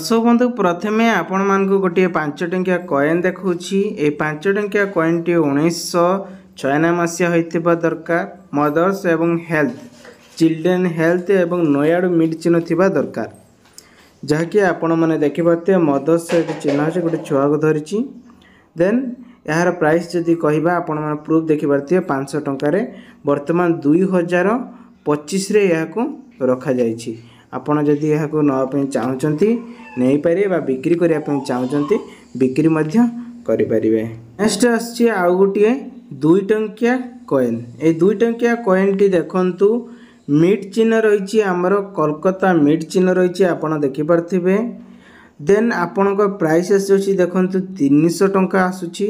दर्शक बंधु प्रथमे आपण मानक गोटे 5 टंकिया कॉइन देखौछि। ए 5 टंकिया कॉइन टी 1996 मसिया होइतिबा दरकार। मदर्स एवं हेल्थ चिल्ड्रेन हेल्थ एवं नयाडू मिड चिन्ह थिबा दरकार। जहाँकि आपण माने देखि पाते मदर्स चिन्ह अछि गोटे छुआ को धरिछि। देन यार प्राइस जदि कहिबा आपण माने प्रूफ देखि पाते 500 टंका रे वर्तमान 2025 रे याको रखा जाइछि। आपण जदि याको नवा पे चाहउचंती नै पारे बा बिक्री करिया पे चाहउचंती बिक्री मध्य करि परिबे। नेक्स्ट आछि आ गोटिए 2 टंकिया कॉइन। ए 2 टंकिया कॉइन टी देखंतु मिड चिन्ह रहिछि हमर कोलकाता मिड चिन्ह रहिछि आपण देखि परथिबे। देन आपण को प्राइस आछि देखंतु 300 टंका आसुछि।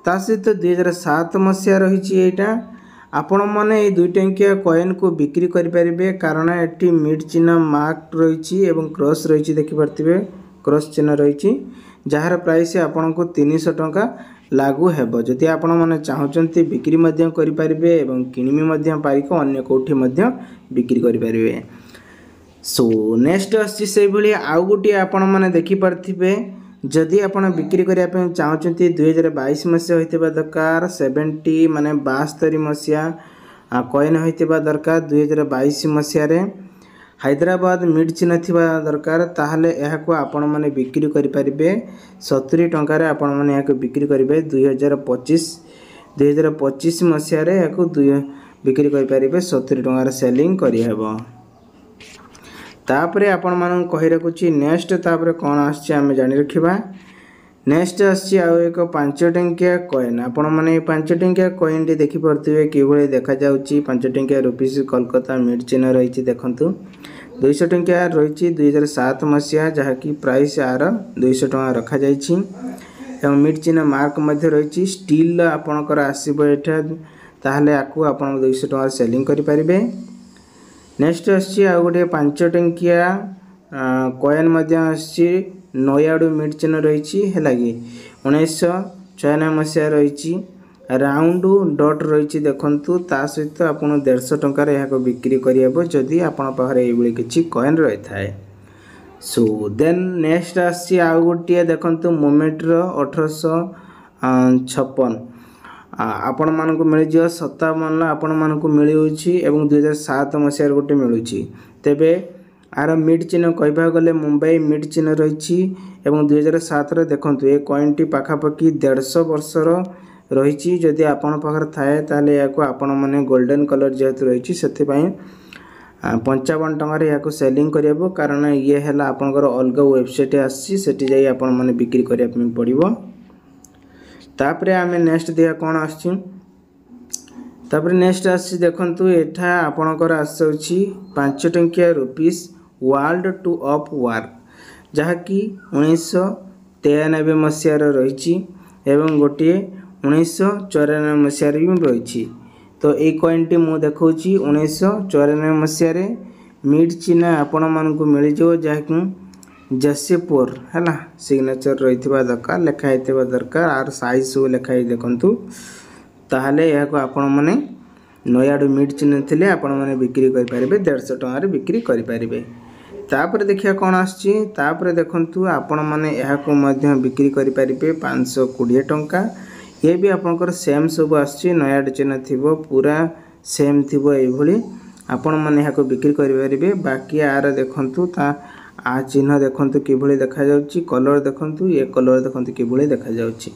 ता सहित 2007 मसिया रहिछि। एटा आपण माने ए 2 टंकिया कॉइन को बिक्री करि परिबे कारण एटी मिड चिन्ह मार्क रहिछि एवं क्रॉस रहिछि देखि परथिबे। क्रॉस चिन्ह रहिछि जहार प्राइस आपण को 300 टंका लागू हेबो। जदि आपण माने चाहउचंती बिक्री मध्य करि परिबे एवं किनिमि मध्य पारिको अन्य कोठी मध्य बिक्री करि परिबे। सो नेक्स्ट आछि से भली आ गुटी आपण माने देखि परथिबे। जदि आपण बिक्री करिया पे चाहउचंती 2022 मसिया होइतिबा दरकार। 70 माने 72 मसिया कॉइन होइतिबा दरकार। 2022 मसिया रे हैदराबाद मिड चिन्ह थिबा दरकार। ताहाले एहा को आपण माने बिक्री करि परिबे 70 टंका रे आपण माने एहा को बिक्री करिबे। 2025 मसिया रे एहा को बिक्री करि परिबे 70 टंका रे सेलिंग करि हेबो। तापरे आपण मानन कहि रखुछि नेक्स्ट तापरे कोन आछि हमें जानि रखिबा। नेक्स्ट आछि आ एक 5 टंकिया कॉइन। आपण माने 5 टंकिया कॉइन टी देखि परथिबे किबळे देखा जाउछि। 5 टंकिया रुपीस कोलकाता मिड चिन्ह रहिछि देखंतु। 200 टंकिया रहिछि 2007 मसिया जहा कि प्राइस आर 200 टंका रखा जाइछि एवं मिड चिन्ह मार्क मध्ये रहिछि। स्टील आपणकर आसीबो एठा ताहाले आकु आपण 200 टंका सेलिंग करि परिबे। नेक्स्ट आछि आ गोटे 5 टंकिया कॉइन मध्ये आछि नयाडू मिड चिन्ह रहिछि हेलागी 1996 मसिया रहिछि। राउंड डॉट रहिछि देखंतु। ता सहित आपण 150 टंका रे याको बिक्री करियबो जदि आपण पाखरे एबुली किछि कॉइन रहि थाए। सो देन नेक्स्ट आछि आ गोटे देखंतु मोमेंट रो 1856 आपण मानको मिल जियो 57 ला आपण मानको मिलुछि एवं 2007 मसिया गोटे मिलुछि। तेबे आर मिड चिन्ह कहबा गले मुंबई मिड चिन्ह रहिछि एवं 2007 रे देखंतु ए कॉइन टी पाखा पकी 150 वर्षर रहिछि। जदि आपण पाखर थाए ताले याको आपण माने गोल्डन कलर जेतु रहिछि सेति पई 55 टंका रे याको सेलिंग करियबो कारण ये हैला आपनकर अलग वेबसाइट आछि सेति जाई आपण माने बिक्री करिया पे पड़िबो। तापरे आमे नेक्स्ट दिया कोन आछि। तापरे नेक्स्ट आछि देखंतु एठा आपनकर आछछि 5 टंकिया rupees world two of war जहा कि 1993 मसिया रे रहिछि एवं गोटे 1994 मसिया रे भी रहिछि। तो ए कॉइन टी मु देखौछि 1994 मसिया रे मिड चिन्ह आपण मानकु मिल जो जहा कि जसीपुर हैला सिग्नेचर रहितबा दरकार लेखा हेतबा दरकार आर साइज सब लेखा देखंतु। ताहाले या को आपण माने नयाडू मिड चिन्ह थिले आपण माने बिक्री करि परिबे 150 टंका रे बिक्री करि परिबे। तापरे देखिया कोन आछि। तापरे देखंतु आपण माने एहा को मध्य बिक्री करि परिबे 520 टंका। ये भी आपनकर सेम सब आछि नयाडू चिन्ह थिबो पूरा सेम थिबो एई भली आपण माने एहा को बिक्री करि परिबे। बाकी आर देखंतु ता आ चिन्ह देखंतु कि भली देखा जाउछि। कलर देखंतु ये कलर देखंतु कि भली देखा जाउछि।